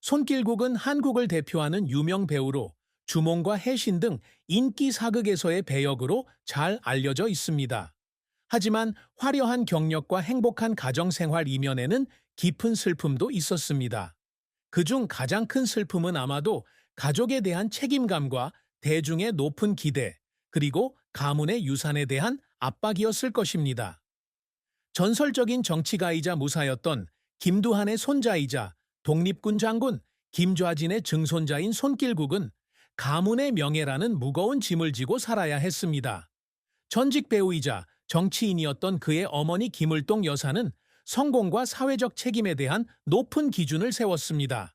손길국은 한국을 대표하는 유명 배우로 주몽과 해신 등 인기 사극에서의 배역으로 잘 알려져 있습니다. 하지만 화려한 경력과 행복한 가정생활 이면에는 깊은 슬픔도 있었습니다. 그중 가장 큰 슬픔은 아마도 가족에 대한 책임감과 대중의 높은 기대, 그리고 가문의 유산에 대한 압박이었을 것입니다. 전설적인 정치가이자 무사였던 김두한의 손자이자 독립군 장군 김좌진의 증손자인 손길국은 가문의 명예라는 무거운 짐을 지고 살아야 했습니다. 전직 배우이자 정치인이었던 그의 어머니 김을동 여사는 성공과 사회적 책임에 대한 높은 기준을 세웠습니다.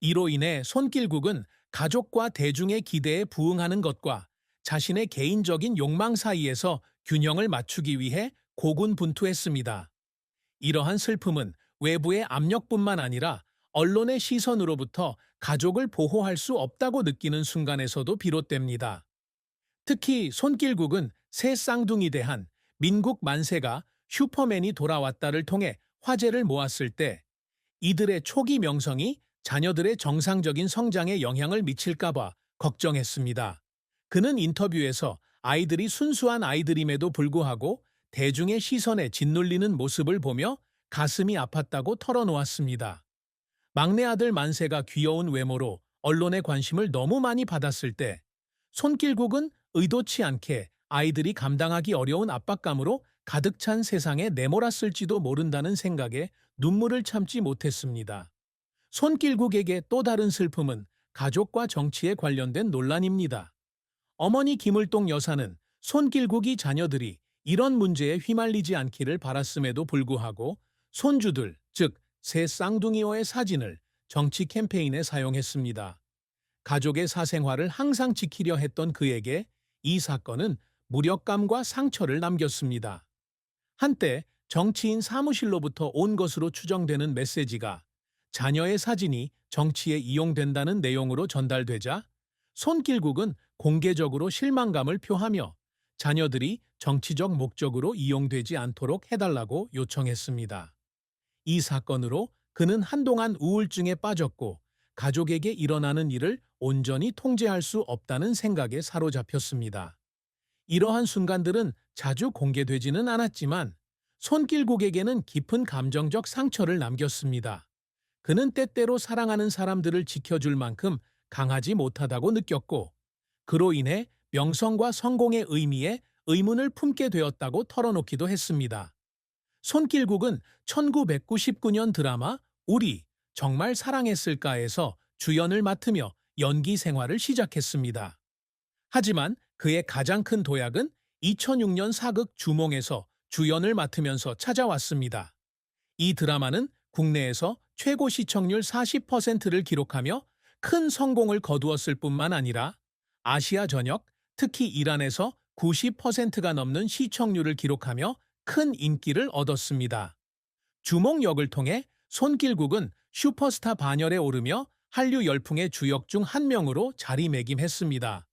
이로 인해 손길국은 가족과 대중의 기대에 부응하는 것과 자신의 개인적인 욕망 사이에서 균형을 맞추기 위해 고군분투했습니다. 이러한 슬픔은 외부의 압력뿐만 아니라 언론의 시선으로부터 가족을 보호할 수 없다고 느끼는 순간에서도 비롯됩니다. 특히 손길국은 새 쌍둥이 대한 민국 만세가 슈퍼맨이 돌아왔다를 통해 화제를 모았을 때 이들의 초기 명성이 자녀들의 정상적인 성장에 영향을 미칠까봐 걱정했습니다. 그는 인터뷰에서 아이들이 순수한 아이들임에도 불구하고 대중의 시선에 짓눌리는 모습을 보며 가슴이 아팠다고 털어놓았습니다. 막내 아들 만세가 귀여운 외모로 언론의 관심을 너무 많이 받았을 때 손길국은 의도치 않게 아이들이 감당하기 어려운 압박감으로 가득 찬 세상에 내몰았을지도 모른다는 생각에 눈물을 참지 못했습니다. 손길국에게 또 다른 슬픔은 가족과 정치에 관련된 논란입니다. 어머니 김을동 여사는 손길국이 자녀들이 이런 문제에 휘말리지 않기를 바랐음에도 불구하고 손주들, 즉 새 쌍둥이와의 사진을 정치 캠페인에 사용했습니다. 가족의 사생활을 항상 지키려 했던 그에게 이 사건은 무력감과 상처를 남겼습니다. 한때 정치인 사무실로부터 온 것으로 추정되는 메시지가 자녀의 사진이 정치에 이용된다는 내용으로 전달되자 손길국은 공개적으로 실망감을 표하며 자녀들이 정치적 목적으로 이용되지 않도록 해달라고 요청했습니다. 이 사건으로 그는 한동안 우울증에 빠졌고 가족에게 일어나는 일을 온전히 통제할 수 없다는 생각에 사로잡혔습니다. 이러한 순간들은 자주 공개되지는 않았지만 손길국에게는 깊은 감정적 상처를 남겼습니다. 그는 때때로 사랑하는 사람들을 지켜줄 만큼 강하지 못하다고 느꼈고 그로 인해 명성과 성공의 의미에 의문을 품게 되었다고 털어놓기도 했습니다. 손길국은 1999년 드라마 우리 정말 사랑했을까에서 주연을 맡으며 연기 생활을 시작했습니다. 하지만 그의 가장 큰 도약은 2006년 사극 주몽에서 주연을 맡으면서 찾아왔습니다. 이 드라마는 국내에서 최고 시청률 40%를 기록하며 큰 성공을 거두었을 뿐만 아니라 아시아 전역, 특히 이란에서 90%가 넘는 시청률을 기록하며 큰 인기를 얻었습니다. 주몽 역을 통해 손길국은 슈퍼스타 반열에 오르며 한류 열풍의 주역 중 한 명으로 자리매김했습니다.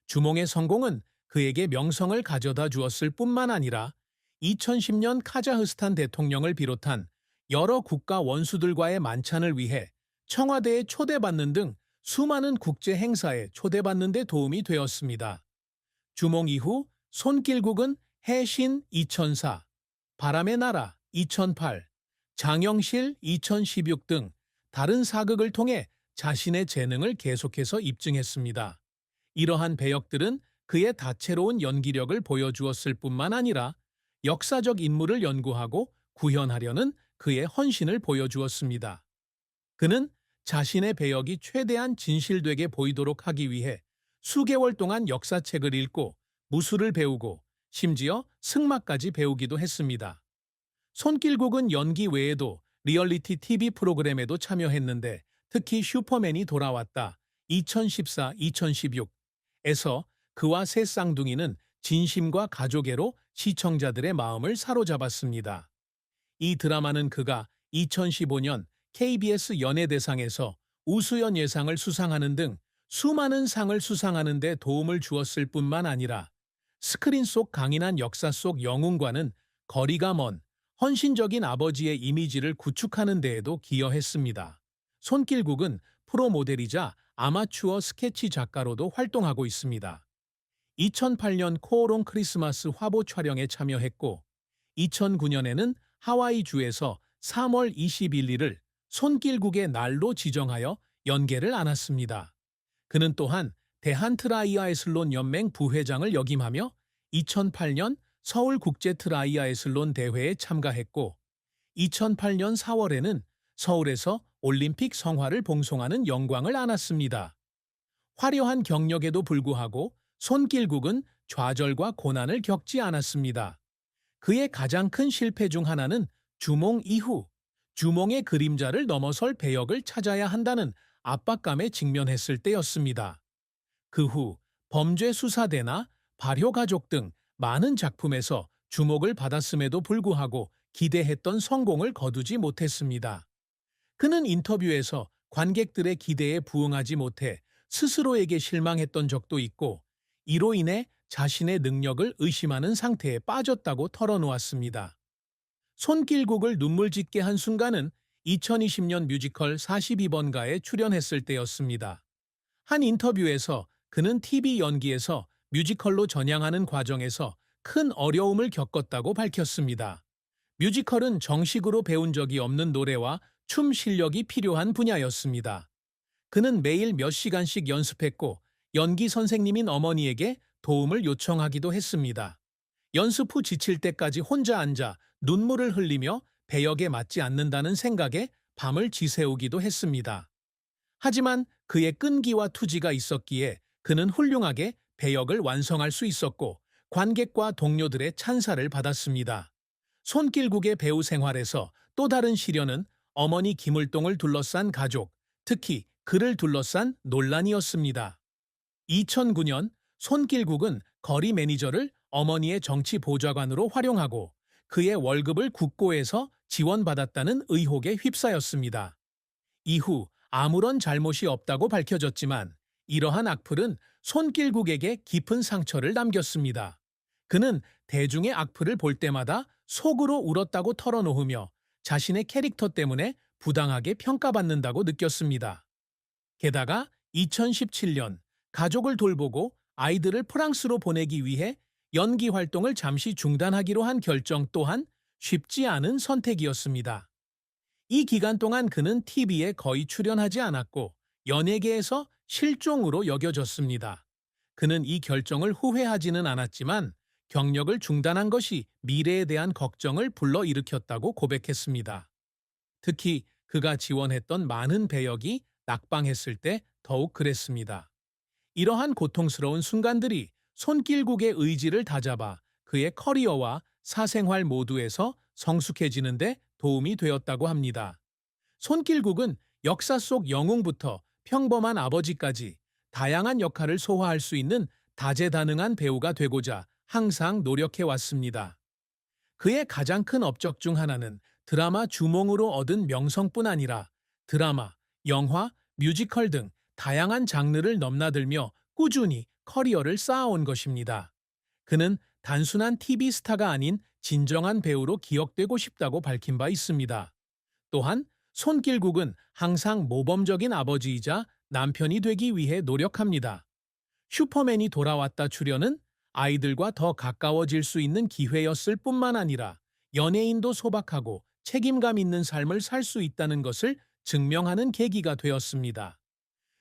주몽의 성공은 그에게 명성을 가져다 주었을 뿐만 아니라 2010년 카자흐스탄 대통령을 비롯한 여러 국가 원수들과의 만찬을 위해 청와대에 초대받는 등 수많은 국제 행사에 초대받는 데 도움이 되었습니다. 주몽 이후 손길국은 해신 2004, 바람의 나라 2008, 장영실 2016 등 다른 사극을 통해 자신의 재능을 계속해서 입증했습니다. 이러한 배역들은 그의 다채로운 연기력을 보여주었을 뿐만 아니라 역사적 인물을 연구하고 구현하려는 그의 헌신을 보여주었습니다. 그는 자신의 배역이 최대한 진실되게 보이도록 하기 위해 수개월 동안 역사책을 읽고 무술을 배우고 심지어 승마까지 배우기도 했습니다. 손길국은 연기 외에도 리얼리티 TV 프로그램에도 참여했는데 특히 슈퍼맨이 돌아왔다 2014-2016에서 그와 새 쌍둥이는 진심과 가족애로 시청자들의 마음을 사로잡았습니다. 이 드라마는 그가 2015년 KBS 연예대상에서 우수연 예상을 수상하는 등 수많은 상을 수상하는 데 도움을 주었을 뿐만 아니라 스크린 속 강인한 역사 속 영웅과는 거리가 먼 헌신적인 아버지의 이미지를 구축하는 데에도 기여했습니다. 손길국은 프로 모델이자 아마추어 스케치 작가로도 활동하고 있습니다. 2008년 코오롱 크리스마스 화보 촬영에 참여했고 2009년에는 하와이주에서 3월 21일을 손길국의 날로 지정하여 연계를 안았습니다. 그는 또한 대한트라이아애슬론 연맹 부회장을 역임하며 2008년 서울국제트라이아애슬론 대회에 참가했고 2008년 4월에는 서울에서 올림픽 성화를 봉송하는 영광을 안았습니다. 화려한 경력에도 불구하고 손길국은 좌절과 고난을 겪지 않았습니다. 그의 가장 큰 실패 중 하나는 주몽 이후 주몽의 그림자를 넘어설 배역을 찾아야 한다는 압박감에 직면했을 때였습니다. 그 후 범죄수사대나 발효가족 등 많은 작품에서 주목을 받았음에도 불구하고 기대했던 성공을 거두지 못했습니다. 그는 인터뷰에서 관객들의 기대에 부응하지 못해 스스로에게 실망했던 적도 있고 이로 인해 자신의 능력을 의심하는 상태에 빠졌다고 털어놓았습니다. 손길국을 눈물짓게 한 순간은 2020년 뮤지컬 42번가에 출연했을 때였습니다. 한 인터뷰에서 그는 TV 연기에서 뮤지컬로 전향하는 과정에서 큰 어려움을 겪었다고 밝혔습니다. 뮤지컬은 정식으로 배운 적이 없는 노래와 춤 실력이 필요한 분야였습니다. 그는 매일 몇 시간씩 연습했고 연기 선생님인 어머니에게 도움을 요청하기도 했습니다. 연습 후 지칠 때까지 혼자 앉아 눈물을 흘리며 배역에 맞지 않는다는 생각에 밤을 지새우기도 했습니다. 하지만 그의 끈기와 투지가 있었기에 그는 훌륭하게 배역을 완성할 수 있었고 관객과 동료들의 찬사를 받았습니다. 손길국의 배우 생활에서 또 다른 시련은 어머니 김을동을 둘러싼 가족, 특히 그를 둘러싼 논란이었습니다. 2009년 손길국은 거리 매니저를 어머니의 정치 보좌관으로 활용하고 그의 월급을 국고에서 지원받았다는 의혹에 휩싸였습니다. 이후 아무런 잘못이 없다고 밝혀졌지만 이러한 악플은 손길국에게 깊은 상처를 남겼습니다. 그는 대중의 악플을 볼 때마다 속으로 울었다고 털어놓으며 자신의 캐릭터 때문에 부당하게 평가받는다고 느꼈습니다. 게다가 2017년 가족을 돌보고 아이들을 프랑스로 보내기 위해 연기 활동을 잠시 중단하기로 한 결정 또한 쉽지 않은 선택이었습니다. 이 기간 동안 그는 TV에 거의 출연하지 않았고 연예계에서 실종으로 여겨졌습니다. 그는 이 결정을 후회하지는 않았지만 경력을 중단한 것이 미래에 대한 걱정을 불러일으켰다고 고백했습니다. 특히 그가 지원했던 많은 배역이 낙방했을 때 더욱 그랬습니다. 이러한 고통스러운 순간들이 손길국의 의지를 다잡아 그의 커리어와 사생활 모두에서 성숙해지는 데 도움이 되었다고 합니다. 손길국은 역사 속 영웅부터 평범한 아버지까지 다양한 역할을 소화할 수 있는 다재다능한 배우가 되고자 항상 노력해왔습니다. 그의 가장 큰 업적 중 하나는 드라마 주몽으로 얻은 명성뿐 아니라 드라마, 영화, 뮤지컬 등 다양한 장르를 넘나들며 꾸준히 커리어를 쌓아온 것입니다. 그는 단순한 TV 스타가 아닌 진정한 배우로 기억되고 싶다고 밝힌 바 있습니다. 또한 손길국은 항상 모범적인 아버지이자 남편이 되기 위해 노력합니다. 슈퍼맨이 돌아왔다 출연은 아이들과 더 가까워질 수 있는 기회였을 뿐만 아니라 연예인도 소박하고 책임감 있는 삶을 살 수 있다는 것을 증명하는 계기가 되었습니다.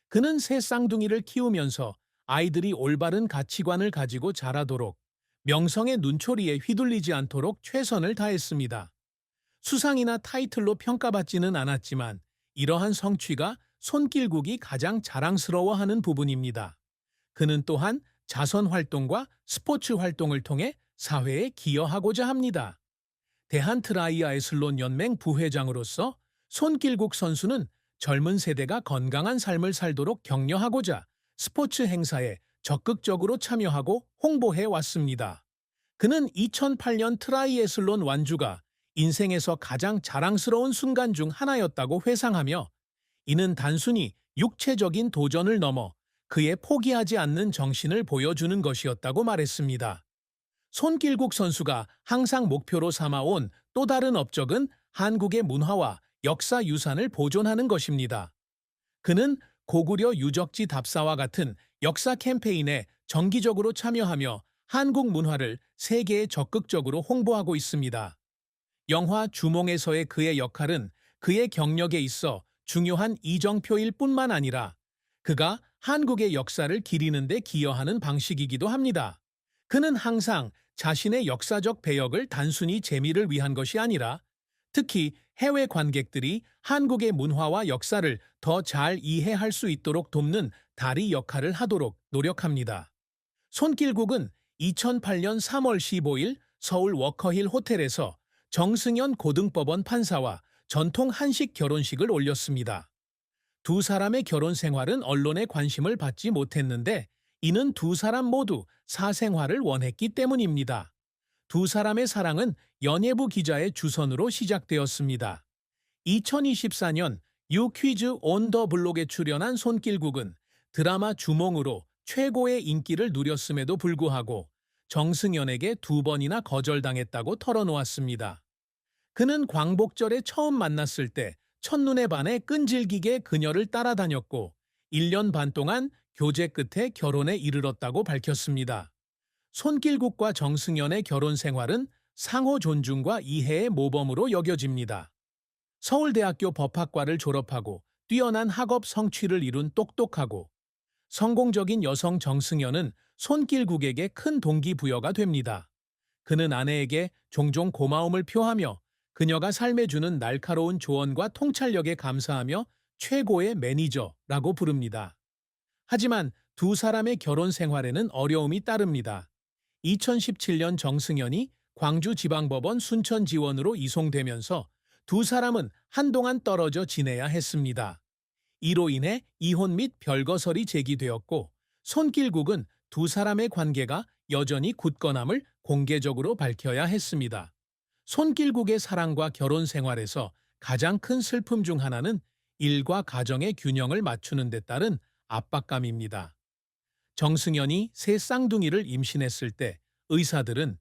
그는 새 쌍둥이를 키우면서 아이들이 올바른 가치관을 가지고 자라도록 명성의 눈초리에 휘둘리지 않도록 최선을 다했습니다. 수상이나 타이틀로 평가받지는 않았지만 이러한 성취가 손길국이 가장 자랑스러워하는 부분입니다. 그는 또한 자선 활동과 스포츠 활동을 통해 사회에 기여하고자 합니다. 대한트라이아애슬론 연맹 부회장으로서 손길국 선수는 젊은 세대가 건강한 삶을 살도록 격려하고자 스포츠 행사에 적극적으로 참여하고 홍보해 왔습니다. 그는 2008년 트라이애슬론 완주가 인생에서 가장 자랑스러운 순간 중 하나였다고 회상하며 이는 단순히 육체적인 도전을 넘어 그의 포기하지 않는 정신을 보여주는 것이었다고 말했습니다. 손길국 선수가 항상 목표로 삼아온 또 다른 업적은 한국의 문화와 역사 유산을 보존하는 것입니다. 그는 고구려 유적지 답사와 같은 역사 캠페인에 정기적으로 참여하며 한국 문화를 세계에 적극적으로 홍보하고 있습니다. 영화 주몽에서의 그의 역할은 그의 경력에 있어 중요한 이정표일 뿐만 아니라 그가 한국의 역사를 기리는 데 기여하는 방식이기도 합니다. 그는 항상 자신의 역사적 배역을 단순히 재미를 위한 것이 아니라 특히 해외 관객들이 한국의 문화와 역사를 더 잘 이해할 수 있도록 돕는 다리 역할을 하도록 노력합니다. 손길국은 2008년 3월 15일 서울 워커힐 호텔에서 정승현 고등법원 판사와 전통 한식 결혼식을 올렸습니다. 두 사람의 결혼 생활은 언론의 관심을 받지 못했는데 이는 두 사람 모두 사생활을 원했기 때문입니다. 두 사람의 사랑은 연예부 기자의 주선으로 시작되었습니다. 2024년 유 퀴즈 온 더 블록에 출연한 손길국은 드라마 주몽으로 최고의 인기를 누렸음에도 불구하고 정승연에게 두 번이나 거절당했다고 털어놓았습니다. 그는 광복절에 처음 만났을 때 첫눈에 반해 끈질기게 그녀를 따라다녔고 1년 반 동안 교제 끝에 결혼에 이르렀다고 밝혔습니다. 손길국과 정승연의 결혼 생활은 상호 존중과 이해의 모범으로 여겨집니다. 서울대학교 법학과를 졸업하고 뛰어난 학업 성취를 이룬 똑똑하고 성공적인 여성 정승연은 손길국에게 큰 동기부여가 됩니다. 그는 아내에게 종종 고마움을 표하며 그녀가 삶에 주는 날카로운 조언과 통찰력에 감사하며 최고의 매니저라고 부릅니다. 하지만 두 사람의 결혼 생활에는 어려움이 따릅니다. 2017년 정승연이 광주지방법원 순천지원으로 이송되면서 두 사람은 한동안 떨어져 지내야 했습니다. 이로 인해 이혼 및 별거설이 제기되었고 손길국은 두 사람의 관계가 여전히 굳건함을 공개적으로 밝혀야 했습니다. 손길국의 사랑과 결혼 생활에서 가장 큰 슬픔 중 하나는 일과 가정의 균형을 맞추는 데 따른 압박감입니다. 정승연이 새 쌍둥이를 임신했을 때 의사들은